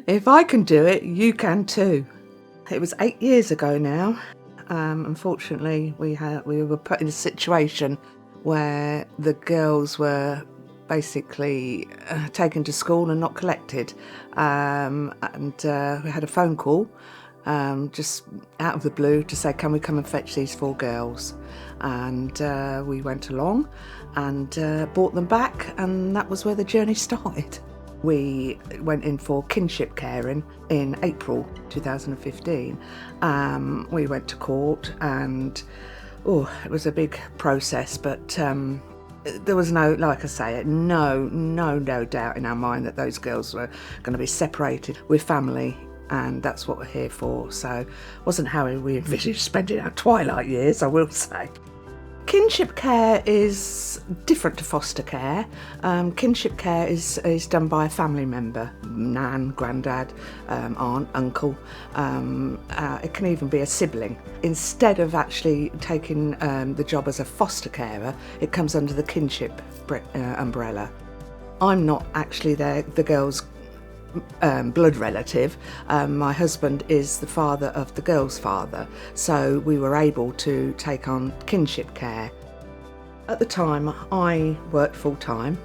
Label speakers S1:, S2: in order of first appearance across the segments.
S1: If I can do it, you can too. It was 8 years ago now. Unfortunately, we were put in a situation where the girls were basically taken to school and not collected. And we had a phone call just out of the blue to say, can we come and fetch these 4 girls? And we went along and brought them back, and that was where the journey started. We went in for kinship caring in April 2015. We went to court, and it was a big process, but there was no, like I say, no doubt in our mind that those girls were going to be separated with family, and that's what we're here for. So it wasn't how we envisaged spending our twilight years, I will say. Kinship care is different to foster care. Kinship care is done by a family member, nan, granddad, aunt, uncle. It can even be a sibling. Instead of actually taking the job as a foster carer, it comes under the kinship umbrella. I'm not actually the girl's blood relative. My husband is the father of the girl's father, so we were able to take on kinship care. At the time, I worked full time.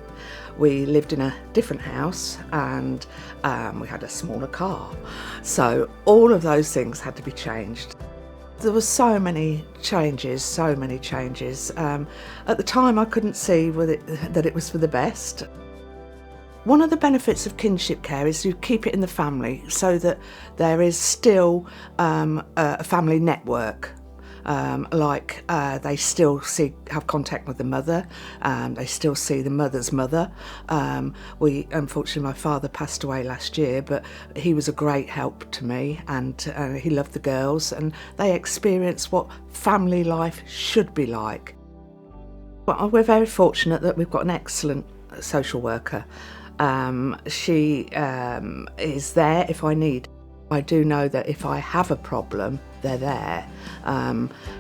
S1: We lived in a different house, and we had a smaller car, so all of those things had to be changed. There were so many changes. At the time, I couldn't see that it was for the best. One of the benefits of kinship care is you keep it in the family so that there is still a family network. They still have contact with the mother, they still see the mother's mother. Unfortunately, my father passed away last year, but he was a great help to me, and he loved the girls, and they experience what family life should be like. Well, we're very fortunate that we've got an excellent social worker. She is there if I need. I do know that if I have a problem, they're there.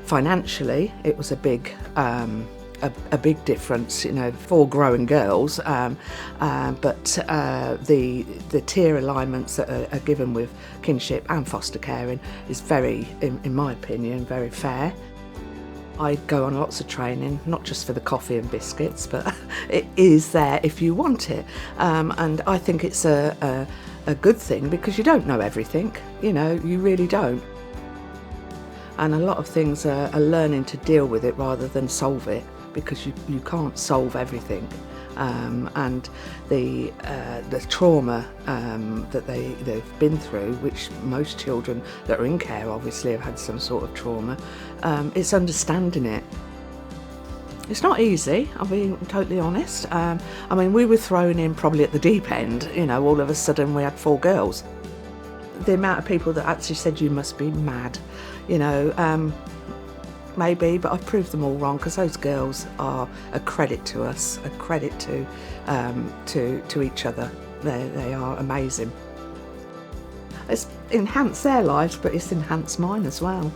S1: Financially, it was a big difference, 4 growing girls. But the tier alignments that are given with kinship and foster caring is very, in my opinion, very fair. I go on lots of training, not just for the coffee and biscuits, but it is there if you want it. And I think it's a good thing, because you don't know everything, you really don't. And a lot of things are learning to deal with it rather than solve it, because you can't solve everything. And the trauma that they've been through, which most children that are in care obviously have had some sort of trauma, it's understanding it. It's not easy, I'll be totally honest. We were thrown in probably at the deep end, all of a sudden we had 4 girls. The amount of people that actually said you must be mad, maybe, but I've proved them all wrong, because those girls are a credit to us, a credit to each other. They are amazing. It's enhanced their lives, but it's enhanced mine as well.